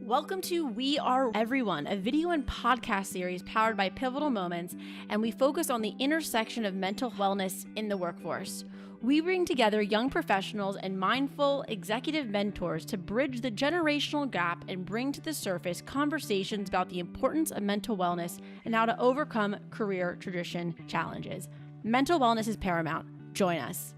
Welcome to We Are Everyone, a video and podcast series powered by Pivotal Moments, and we focus on the intersection of mental wellness in the workforce. We bring together young professionals and mindful executive mentors to bridge the generational gap and bring to the surface conversations about the importance of mental wellness and how to overcome career tradition challenges. Mental wellness is paramount. Join us.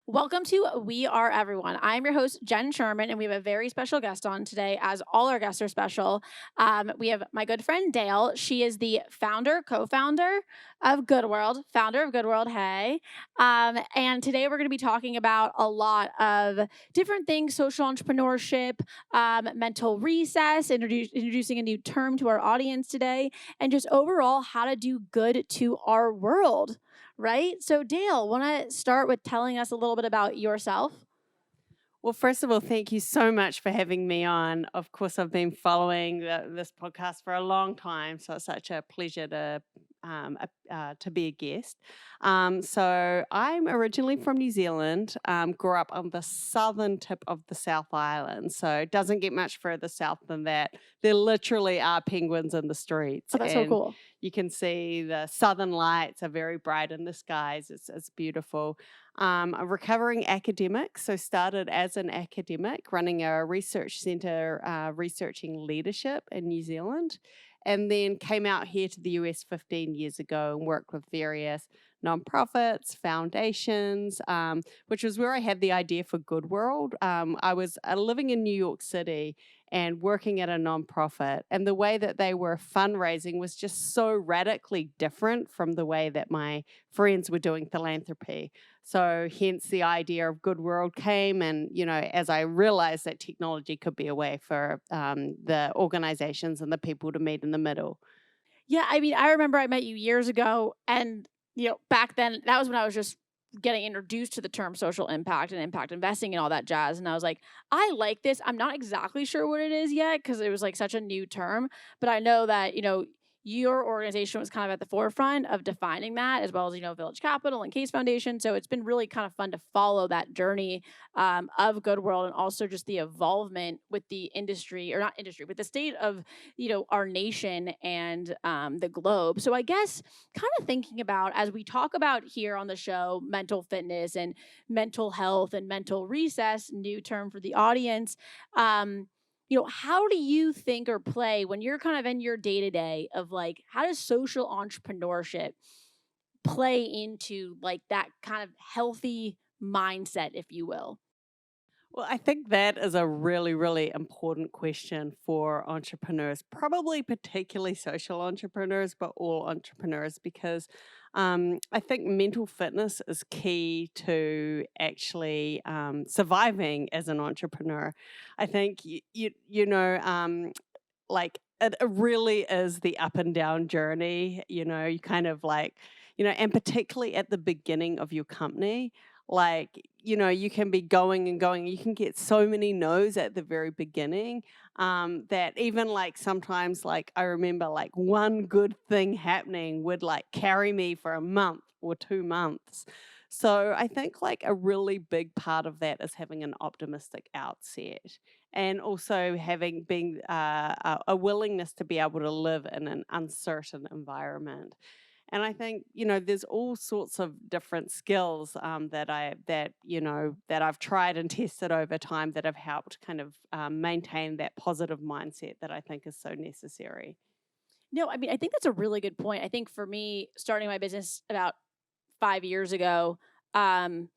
Welcome to We Are Everyone. I'm your host, Jen Sherman, and we have a very special guest on today, as all our guests are special. We have my good friend, Dale. She is the co-founder of Goodworld, founder of Goodworld, hey. And today we're going to be talking about a lot of different things, social entrepreneurship, mental recess, introducing a new term to our audience today, and just overall how to do good to our world. Right? So Dale, want to start with telling us a little bit about yourself? Well, first of all, thank you so much for having me on. Of course, I've been following this podcast for a long time, so it's such a pleasure to be a guest. So I'm originally from New Zealand, grew up on the southern tip of the South Island, so it doesn't get much further south than that. There literally are penguins in the streets. Oh, that's so cool. You can see the southern lights are very bright in the skies. It's beautiful. A recovering academic, so started as an academic running a research centre researching leadership in New Zealand, and then came out here to the US 15 years ago and worked with various nonprofits, foundations, which was where I had the idea for Goodworld. I was living in New York City and working at a nonprofit, and the way that they were fundraising was just so radically different from the way that my friends were doing philanthropy. So hence the idea of Goodworld came, and as I realized that technology could be a way for the organizations and the people to meet in the middle. Yeah, I mean, I remember I met you years ago, and back then that was when I was just getting introduced to the term social impact and impact investing and all that jazz. And I was like, I like this. I'm not exactly sure what it is yet because it was like such a new term, but I know that, your organization was kind of at the forefront of defining that, as well as, Village Capital and Case Foundation. So it's been really kind of fun to follow that journey of Goodworld, and also just the evolvement with the industry, or not industry, but the state of, our nation and the globe. So I guess kind of thinking about, as we talk about here on the show, mental fitness and mental health and mental recess, new term for the audience, how do you think or play when you're kind of in your day-to-day of like, how does social entrepreneurship play into like that kind of healthy mindset, if you will? Well, I think that is a really, really important question for entrepreneurs, probably particularly social entrepreneurs, but all entrepreneurs, because I think mental fitness is key to actually surviving as an entrepreneur. I think, like it really is the up and down journey, you kind of like, and particularly at the beginning of your company. Like, you can be going and going. You can get so many no's at the very beginning that even like sometimes, like I remember like one good thing happening would like carry me for a month or 2 months. So I think like a really big part of that is having an optimistic outset, and also having a willingness to be able to live in an uncertain environment. And I think, there's all sorts of different skills that I've tried and tested over time that have helped kind of maintain that positive mindset that I think is so necessary. No, I mean, I think that's a really good point. I think for me, starting my business about 5 years ago, in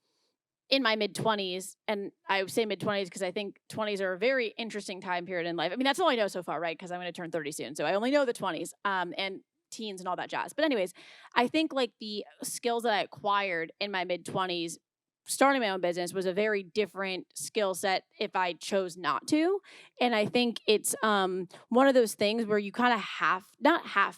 my mid-20s, and I would say mid-20s because I think 20s are a very interesting time period in life. I mean, that's all I know so far, right? Because I'm going to turn 30 soon. So I only know the 20s. And teens and all that jazz. But anyways, I think like the skills that I acquired in my mid-20s, starting my own business, was a very different skill set if I chose not to. And I think it's one of those things where you kind of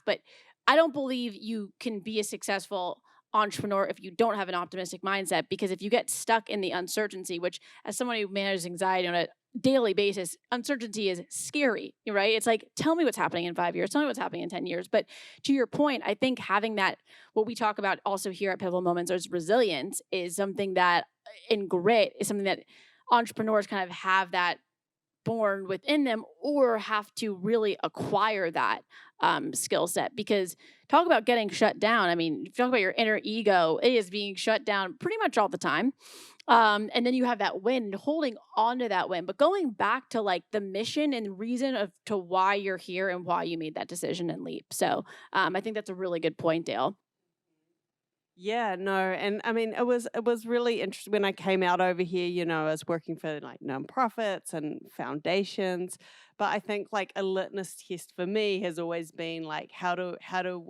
but I don't believe you can be a successful entrepreneur if you don't have an optimistic mindset, because if you get stuck in the uncertainty, which as someone who manages anxiety on a daily basis, uncertainty is scary, right? It's like, tell me what's happening in 5 years, tell me what's happening in 10 years. But to your point, I think having that, what we talk about also here at Pivotal Moments, is resilience, is something that, in grit, is something that entrepreneurs kind of have that born within them or have to really acquire that skill set. Because talk about getting shut down. I mean, if you talk about your inner ego, it is being shut down pretty much all the time. And then you have that win and holding on to that win, but going back to like the mission and reason of to why you're here and why you made that decision and leap. So I think that's a really good point, Dale. Yeah, no, and I mean it was really interesting when I came out over here, I was working for like nonprofits and foundations, but I think like a litmus test for me has always been like how do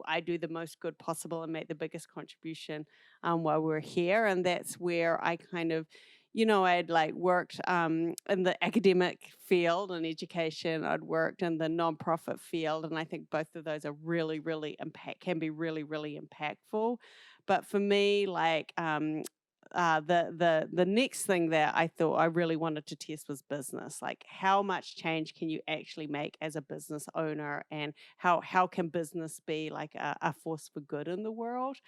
I do the most good possible and make the biggest contribution while we're here, and that's where I kind of I'd like worked in the academic field and education. I'd worked in the nonprofit field, and I think both of those are really, really can be really, really impactful. But for me, like the next thing that I thought I really wanted to test was business. Like, how much change can you actually make as a business owner, and how can business be like a force for good in the world?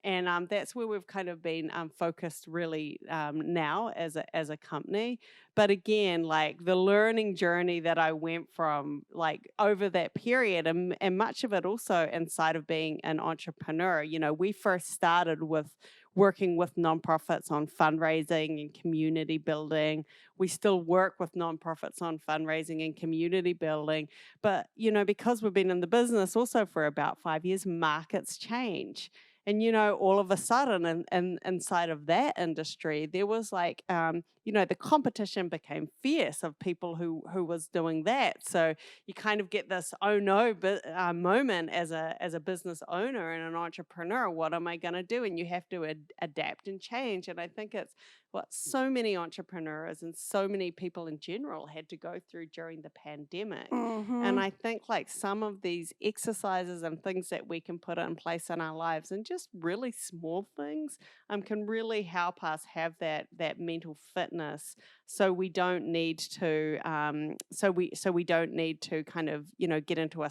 And that's where we've kind of been focused really now as a company. But again, like the learning journey that I went from like over that period, and much of it also inside of being an entrepreneur. We first started with working with nonprofits on fundraising and community building. We still work with nonprofits on fundraising and community building. But because we've been in the business also for about 5 years, markets change. And all of a sudden, and inside of that industry, there was like, the competition became fierce of people who was doing that. So you kind of get this oh no moment as a business owner and an entrepreneur. What am I going to do? And you have to adapt and change. And I think it's what so many entrepreneurs and so many people in general had to go through during the pandemic. And I think like some of these exercises and things that we can put in place in our lives, and just really small things, can really help us have that mental fitness, so we don't need to so we don't need to kind of get into a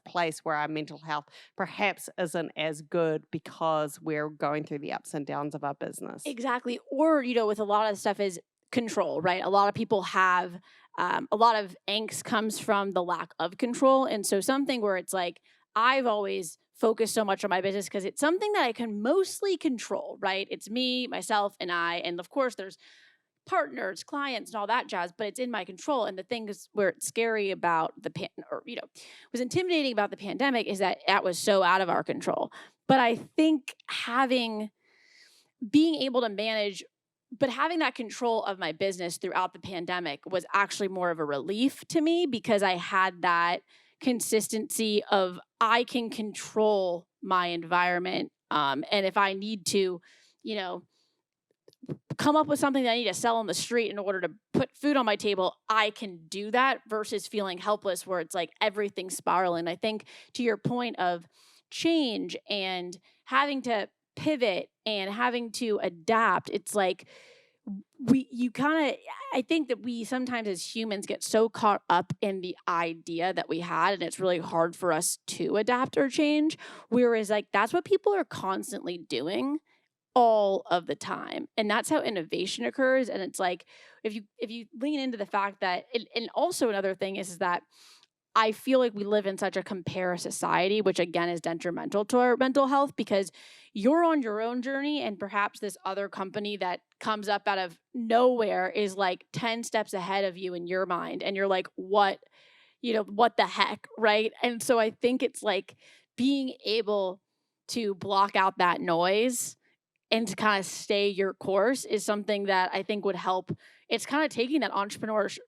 place where our mental health perhaps isn't as good because we're going through the ups and downs of our business. Exactly. Or, with a lot of stuff is control, right? A lot of people have a lot of angst comes from the lack of control. And so something where it's like, I've always focused so much on my business because it's something that I can mostly control, right? It's me, myself, and I. And of course, there's partners, clients, and all that jazz, but it's in my control. And the thing is where it's scary about was intimidating about the pandemic is that was so out of our control. But I think being able to manage, but having that control of my business throughout the pandemic was actually more of a relief to me, because I had that consistency of I can control my environment. And if I need to, come up with something that I need to sell on the street in order to put food on my table, I can do that, versus feeling helpless where it's like everything's spiraling. I think to your point of change and having to pivot and having to adapt, it's like I think that we sometimes as humans get so caught up in the idea that we had, and it's really hard for us to adapt or change. Whereas like that's what people are constantly doing all of the time, and that's how innovation occurs. And it's like if you lean into the fact that and also another thing is that I feel like we live in such a compare society, which again is detrimental to our mental health, because you're on your own journey and perhaps this other company that comes up out of nowhere is like 10 steps ahead of you in your mind, and you're like, what the heck, right? And so I think it's like being able to block out that noise and to kind of stay your course is something that I think would help. It's kind of taking that entrepreneurship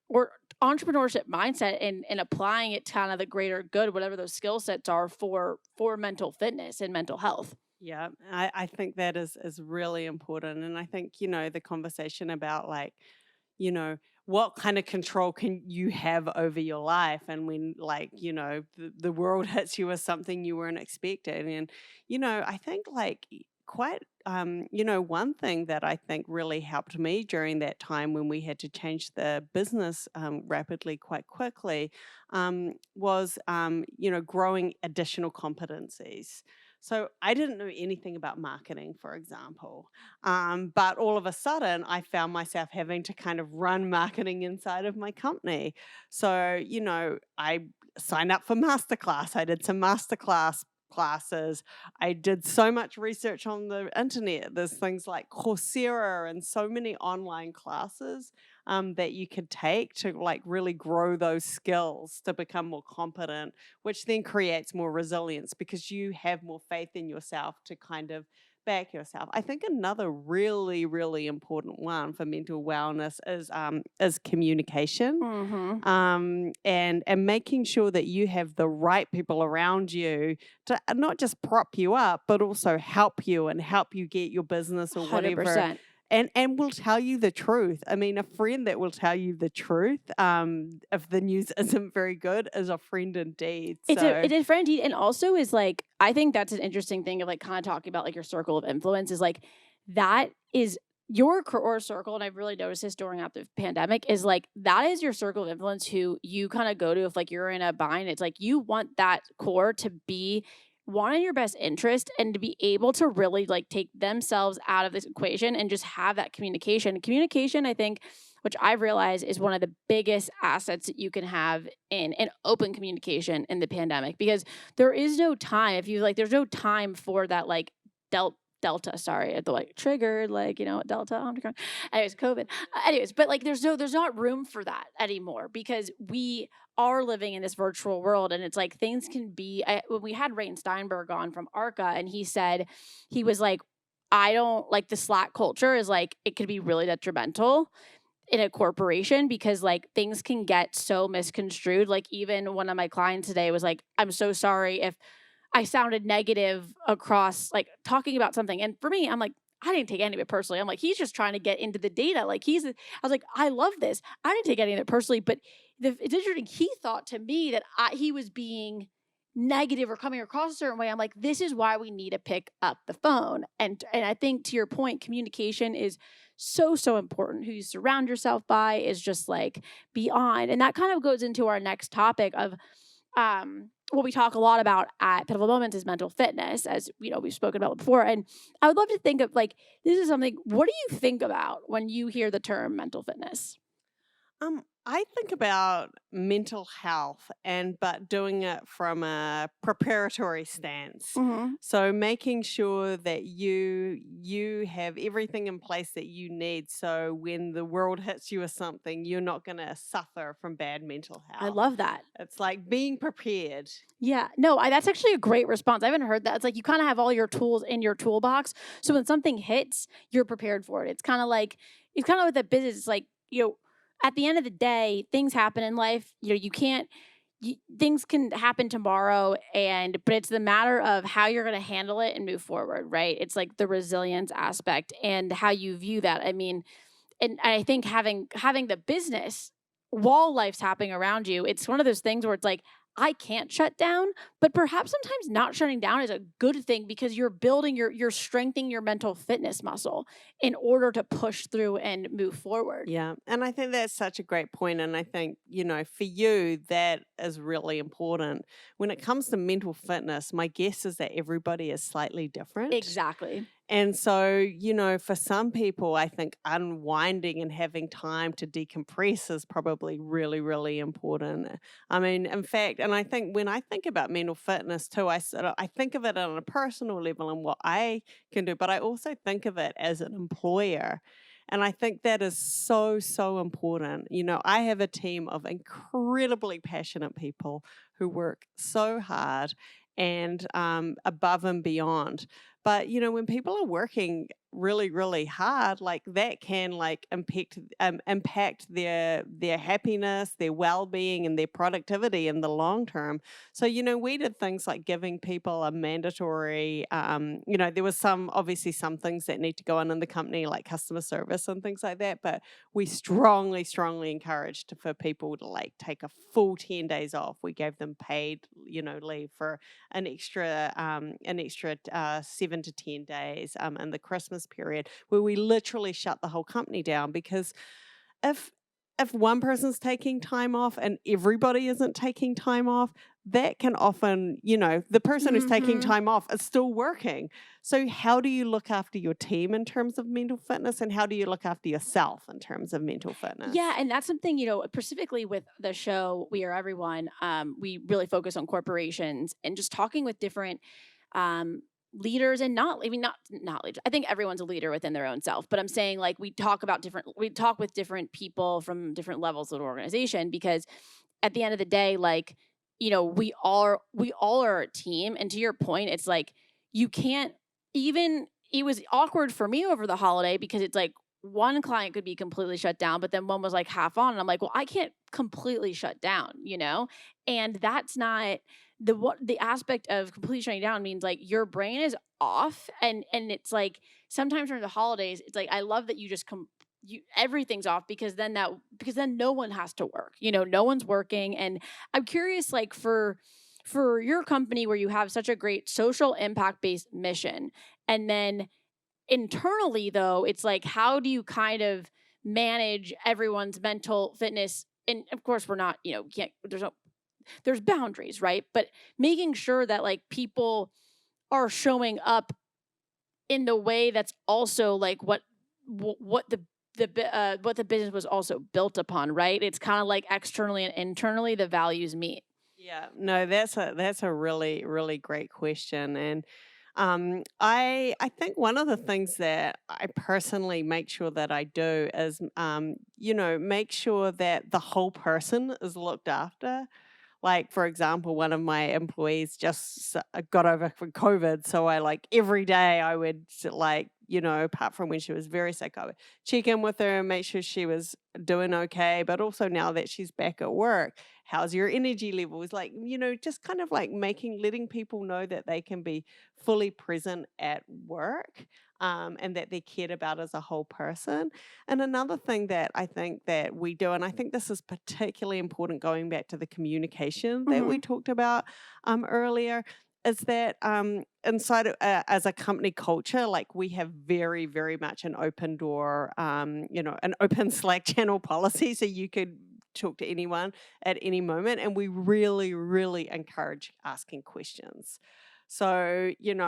mindset and applying it to kind of the greater good, whatever those skill sets are for mental fitness and mental health. Yeah, I think that is really important. And I think, the conversation about like, what kind of control can you have over your life? And when like, the world hits you with something you weren't expecting. And, I think like quite, one thing that I think really helped me during that time when we had to change the business rapidly, quite quickly, was, growing additional competencies. So I didn't know anything about marketing, for example. But all of a sudden, I found myself having to kind of run marketing inside of my company. So, I signed up for masterclass. I did some masterclass classes. I did so much research on the internet. There's things like Coursera and so many online classes that you could take to like really grow those skills to become more competent, which then creates more resilience because you have more faith in yourself to kind of back yourself. I think another really, really important one for mental wellness is communication, Mm-hmm. and making sure that you have the right people around you to not just prop you up, but also help you and help you get your business or whatever 100%. and will tell you the truth. I mean, a friend that will tell you the truth, if the news isn't very good, is a friend indeed. So, It's a friend indeed, and also is like I think that's an interesting thing of like kind of talking about like your circle of influence is like that is your core circle, and I've really noticed this during after the pandemic is like that is your circle of influence who you kind of go to if like you're in a bind. It's like you want that core to be one in your best interest and to be able to really like take themselves out of this equation and just have that communication. Communication, I think, which I've realized is one of the biggest assets that you can have in an open communication in the pandemic because there is no time. If you like, there's no time for that like Delta, sorry, the like triggered, like, Delta, Omicron. Anyways, COVID. But like there's not room for that anymore because we are living in this virtual world and it's like things can be when we had Rain Steinberg on from ARCA and he said he was like, I don't like the Slack culture is like it could be really detrimental in a corporation because like things can get so misconstrued. Like even one of my clients today was like, I'm so sorry if I sounded negative across like talking about something. And for me, I'm like, I didn't take any of it personally. I'm like, he's just trying to get into the data. Like I was like, I love this. I didn't take any of it personally, but it's interesting. He thought to me that he was being negative or coming across a certain way. I'm like, this is why we need to pick up the phone. And I think to your point, communication is so important. Who you surround yourself by is just like beyond. And that kind of goes into our next topic of what we talk a lot about at Pivotal Moments is mental fitness, as we've spoken about before. And I would love to think of like this is something. What do you think about when you hear the term mental fitness? I think about mental health but doing it from a preparatory stance. Mm-hmm. So making sure that you have everything in place that you need so when the world hits you with something, you're not going to suffer from bad mental I health. love that. It's like being prepared. Yeah, no, that's actually a great response. I haven't heard that. It's like you kind of have all your tools in your toolbox, so when something hits, you're prepared for it. It's kind of with the business. It's like at the end of the day, things happen in life. You can't. Things can happen tomorrow, but it's the matter of how you're going to handle it and move forward, right? It's like the resilience aspect and how you view that. I mean, and I think having the business while life's happening around you, it's one of those things where it's like I can't shut down, but perhaps sometimes not shutting down is a good thing because you're building you're strengthening your mental fitness muscle in order to push through and move forward. Yeah. And I think that's such a great point. And I think, for you, that is really important. When it comes to mental fitness, my guess is that everybody is slightly different. Exactly. And so, for some people, I think unwinding and having time to decompress is probably really, really important. I mean, in fact, and I think when I think about mental fitness too, I think of it on a personal level and what I can do, but I also think of it as an employer. And I think that is so, so important. I have a team of incredibly passionate people who work so hard and above and beyond. But when people are working really, really hard, like that can like impact their happiness, their well-being, and their productivity in the long term. So we did things like giving people a mandatory. There was obviously some things that need to go on in the company, like customer service and things like that. But we strongly, strongly encouraged for people to like take a full 10 days off. We gave them paid, leave for an extra 7 to 10 days in the Christmas period where we literally shut the whole company down because if if one person's taking time off and everybody isn't taking time off, that can often, the person who's taking time off is still working. So how do you look after your team in terms of mental fitness, and how do you look after yourself in terms of mental fitness? Yeah, and that's something, specifically with the show We Are Everyone, we really focus on corporations and just talking with different um, leaders, and not leaders. I think everyone's a leader within their own self, but I'm saying like we talk with different people from different levels of the organization, because at the end of the day, like, we all are a team. And to your point, it's like you can't even it was awkward for me over the holiday, because it's like one client could be completely shut down, but then one was like half on. And I'm like, well, I can't completely shut down. And that's not the aspect of completely shutting down means like your brain is off. And it's like sometimes during the holidays, it's like I love that you just everything's off, because then no one has to work. No one's working. And I'm curious, like for your company, where you have such a great social impact based mission, and then internally though, it's like how do you kind of manage everyone's mental fitness? And of course, we're not, can't there's boundaries, right? But making sure that like people are showing up in the way that's also like what the business was also built upon, right? It's kind of like externally and internally the values meet. Yeah, no, that's a really, really great question. And I think one of the things that I personally make sure that I do is make sure that the whole person is looked after. Like, for example, one of my employees just got over from COVID. So I like every day I would apart from when she was very sick, I would check in with her and make sure she was doing okay. But also now that she's back at work, how's your energy levels? Like, just kind of like letting people know that they can be fully present at work. And that they're cared about as a whole person. And another thing that I think that we do, and I think this is particularly important going back to the communication that we talked about earlier, is that inside as a company culture, like we have very, very much an open door, an open Slack channel policy. So you could talk to anyone at any moment. And we really, really encourage asking questions. So, if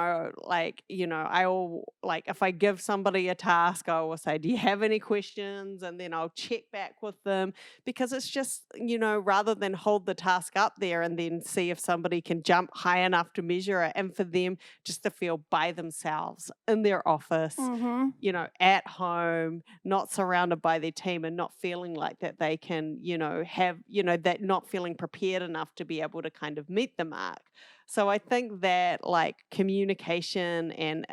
I give somebody a task, I will say, do you have any questions? And then I'll check back with them, because it's just, rather than hold the task up there and then see if somebody can jump high enough to measure it, and for them just to feel by themselves in their office, at home, not surrounded by their team, and not feeling like that they can, that not feeling prepared enough to be able to kind of meet the mark. So I think that like communication and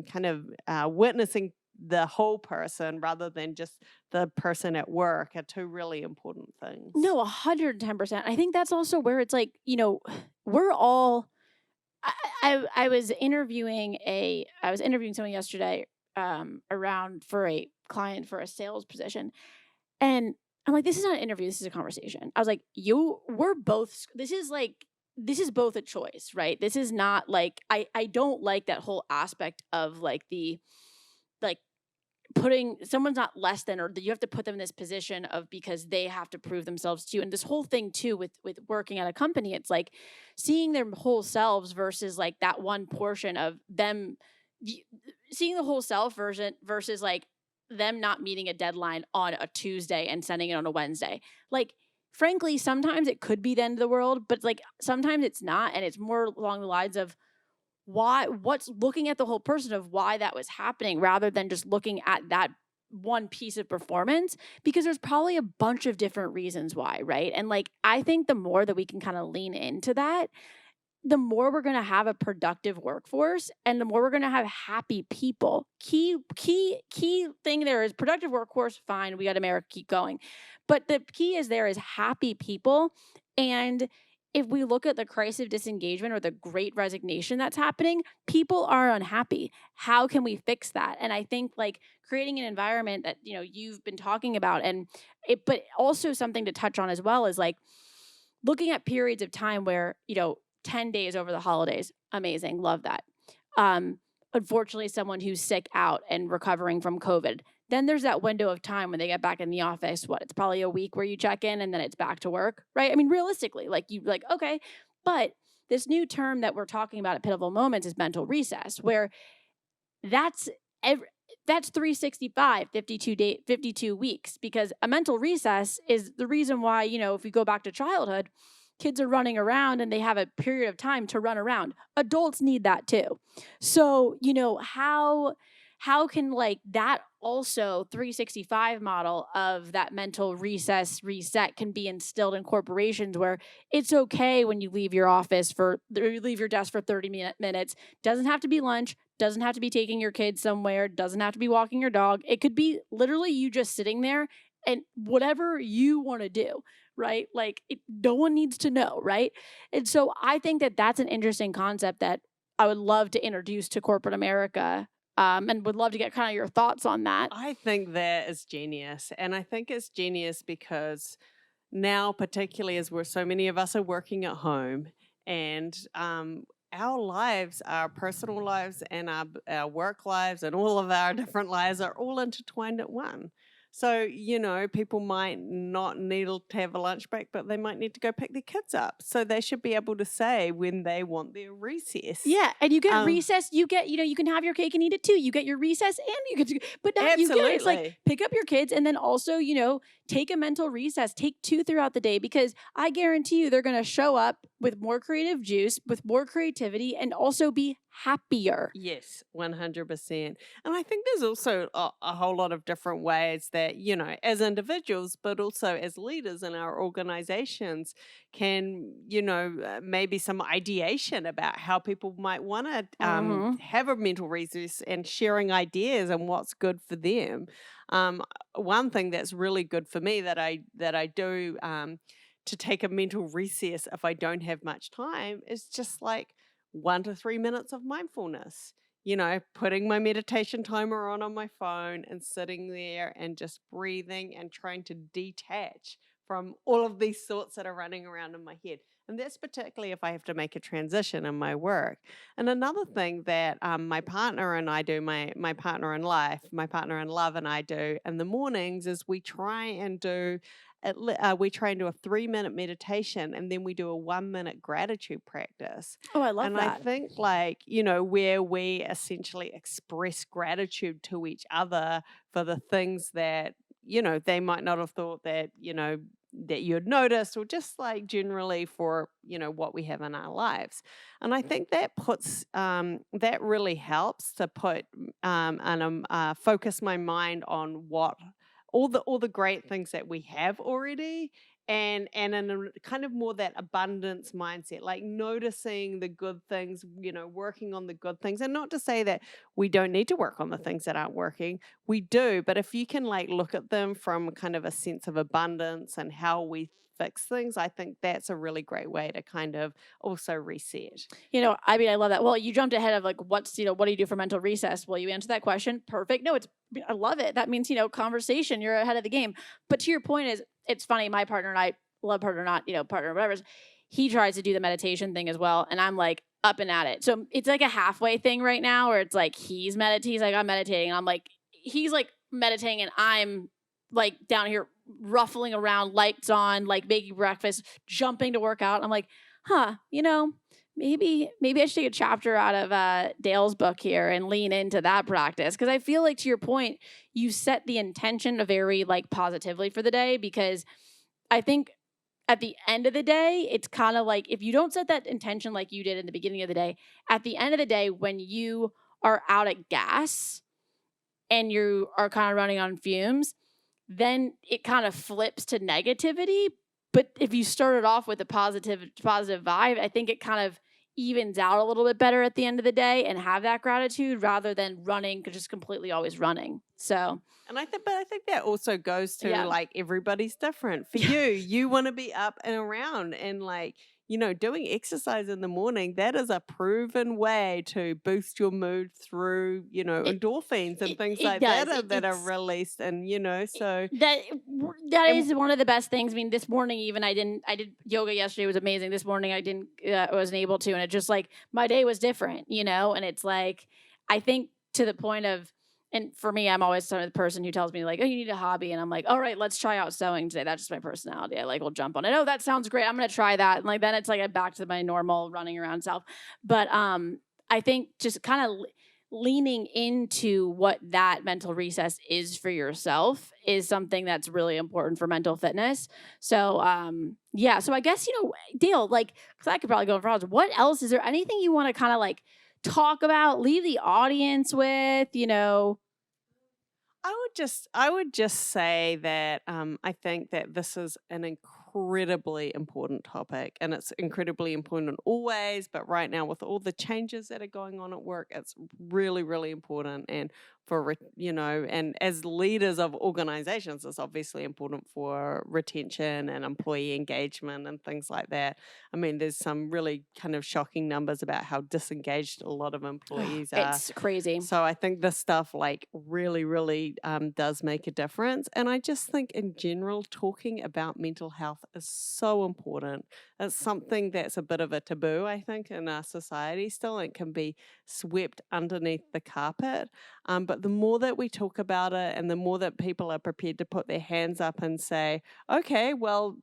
kind of witnessing the whole person rather than just the person at work are two really important things. No, 110%. I think that's also where it's like, we're all. I was interviewing someone yesterday around for a client for a sales position, and I'm like, this is not an interview, this is a conversation. I was like, we're both. This is both a choice, right? This is not like I don't like that whole aspect of like the like putting someone's not less than, or that you have to put them in this position of because they have to prove themselves to you. And this whole thing too with working at a company, it's like seeing their whole selves versus like that one portion of them, seeing the whole self versus like them not meeting a deadline on a Tuesday and sending it on a Wednesday. Like, frankly, sometimes it could be the end of the world, but like sometimes it's not. And it's more along the lines of what's looking at the whole person of why that was happening, rather than just looking at that one piece of performance, because there's probably a bunch of different reasons why, right? And like, I think the more that we can kind of lean into that, the more we're going to have a productive workforce, and the more we're going to have happy people. Key thing there is productive workforce. Fine. We got America, keep going. But the key is there is happy people. And if we look at the crisis of disengagement or the great resignation that's happening, people are unhappy. How can we fix that? And I think like creating an environment that, you've been talking about, but also something to touch on as well is like looking at periods of time where, 10 days over the holidays, amazing, love that. Unfortunately, someone who's sick out and recovering from COVID, then there's that window of time when they get back in the office. It's probably a week where you check in and then it's back to work, right? I mean, realistically, okay. But this new term that we're talking about at Pivotal Moments is mental recess, where that's that's 365, 52 weeks, because a mental recess is the reason why, if we go back to childhood, kids are running around and they have a period of time to run around. Adults need that too. So, how can that also 365 model of that mental reset can be instilled in corporations, where it's okay when you leave your desk for 30 minutes. Doesn't have to be lunch, doesn't have to be taking your kids somewhere, doesn't have to be walking your dog. It could be literally you just sitting there and whatever you want to do, right? No one needs to know, right? And so I think that that's an interesting concept that I would love to introduce to corporate America, and would love to get kind of your thoughts on that. I think that is genius. And I think it's genius because now, particularly as so many of us are working at home, and our lives, our personal lives and our work lives and all of our different lives are all intertwined at one. So, people might not need to have a lunch break, but they might need to go pick their kids up. So they should be able to say when they want their recess. Yeah, and you get recess. You get, you can have your cake and eat it too. You get your recess and you get, but now you get it. It's pick up your kids and then also, take a mental recess. Take 2 throughout the day, because I guarantee you they're going to show up with more creative juice, with more creativity, and also be happier. Yes, 100%. And I think there's also a whole lot of different ways that, as individuals, but also as leaders in our organizations can, maybe some ideation about how people might want to have a mental recess and sharing ideas and what's good for them. One thing that's really good for me that I do to take a mental recess if I don't have much time is just 1 to 3 minutes of mindfulness, putting my meditation timer on my phone and sitting there and just breathing and trying to detach from all of these thoughts that are running around in my head. And that's particularly if I have to make a transition in my work. And another thing that my partner and I do, my partner in life, my partner in love and I do in the mornings is we try and do a 3-minute meditation, and then we do a 1-minute gratitude practice. Oh, I love and that. I think where we essentially express gratitude to each other for the things that, they might not have thought that, that you'd notice, or just generally for, what we have in our lives. And I think that puts, that really helps to put, and focus my mind on all the great things that we have already, and in a kind of more that abundance mindset, noticing the good things, working on the good things. And not to say that we don't need to work on the things that aren't working. We do, but if you can look at them from kind of a sense of abundance and how we fix things, I think that's a really great way to kind of also reset. I love that. Well, you jumped ahead of what do you do for mental recess? Well, you answered that question. Perfect. No, I love it. That means, conversation, you're ahead of the game. But to your point it's funny, my partner and I, love partner, not, partner, whatever, he tries to do the meditation thing as well. And I'm up and at it. So it's a halfway thing right now where it's he's meditating. I'm meditating. And I'm he's meditating and I'm down here ruffling around, lights on, making breakfast, jumping to work out. I'm maybe I should take a chapter out of Dale's book here and lean into that practice. Because I feel to your point, you set the intention very positively for the day, because I think at the end of the day, it's kind of if you don't set that intention like you did in the beginning of the day, at the end of the day, when you are out at gas and you are kind of running on fumes, then it kind of flips to negativity. But if you started off with a positive vibe, I think it kind of evens out a little bit better at the end of the day and have that gratitude rather than running, just completely always running. So, and I think that also goes to everybody's different. For you want to be up and around and doing exercise in the morning. That is a proven way to boost your mood through, endorphins and things that are released. And, so that is one of the best things. I mean, this morning, even I did yoga yesterday. It was amazing. This morning I wasn't able to. And it just my day was different, and it's I think to the point of, And for me, I'm always the person who tells me like, oh, you need a hobby. And I'm like, all right, let's try out sewing today. That's just my personality. I like will jump on it. Oh, that sounds great. I'm going to try that. And like, then it's like I'm back to my normal running around self. But I think just kind of leaning into what that mental recess is for yourself is something that's really important for mental fitness. So, yeah. So I guess, Dale, like, cause I could probably go for hours. What else? Is there anything you want to kind of like talk about, leave the audience with, I would just say that I think that this is an incredibly important topic, and it's incredibly important always. But right now, with all the changes that are going on at work, it's really, really important. And and as leaders of organizations, it's obviously important for retention and employee engagement and things like that. I mean, there's some really kind of shocking numbers about how disengaged a lot of employees are. It's crazy. So I think this stuff like really, really does make a difference. And I just think in general, talking about mental health is so important. It's something that's a bit of a taboo, I think, in our society still. It can be swept underneath the carpet. But the more that we talk about it and the more that people are prepared to put their hands up and say, okay, well,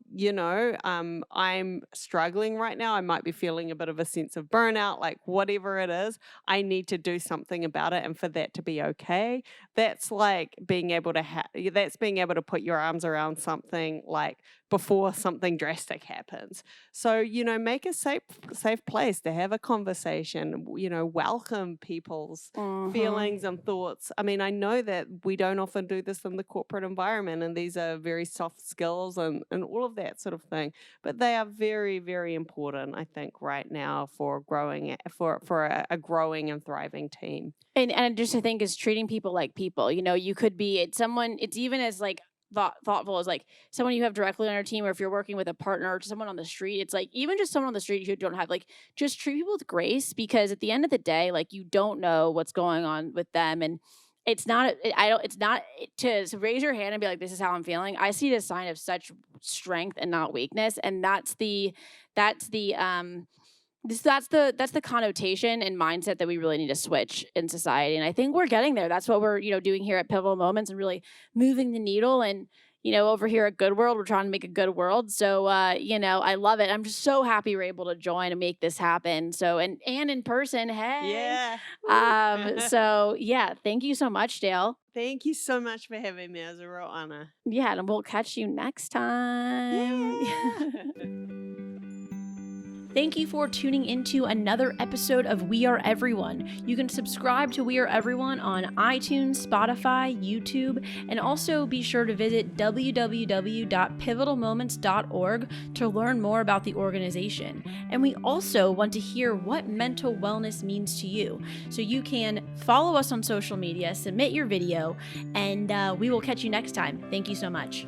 I'm struggling right now. I might be feeling a bit of a sense of burnout, like whatever it is, I need to do something about it. And for that to be okay, that's like being able to put your arms around something like before something drastic happens. So, make a safe place to have a conversation, welcome people's feelings and thoughts. I mean, I know that we don't often do this in the corporate environment, and these are very soft skills and all of that sort of thing, but they are very, very important, I think, right now for for a growing and thriving team. And just I think is treating people like people. You could be it's even as like thoughtful as like someone you have directly on your team, or if you're working with a partner or someone on the street, it's like even just someone on the street you don't have, like, just treat people with grace, because at the end of the day, like, you don't know what's going on with them. And it's not to raise your hand and be like, this is how I'm feeling. I see it as a sign of such strength and not weakness. And that's the connotation and mindset that we really need to switch in society. And I think we're getting there. That's what we're, doing here at Pivotal Moments and really moving the needle. And, over here at Goodworld, we're trying to make a good world. So, I love it. I'm just so happy we're able to join and make this happen. So, and in person, hey. Yeah. So yeah, thank you so much, Dale. Thank you so much for having me. It was a real honor. Yeah, and we'll catch you next time. Yeah. Thank you for tuning into another episode of We Are Everyone. You can subscribe to We Are Everyone on iTunes, Spotify, YouTube, and also be sure to visit www.pivotalmoments.org to learn more about the organization. And we also want to hear what mental wellness means to you. So you can follow us on social media, submit your video, and we will catch you next time. Thank you so much.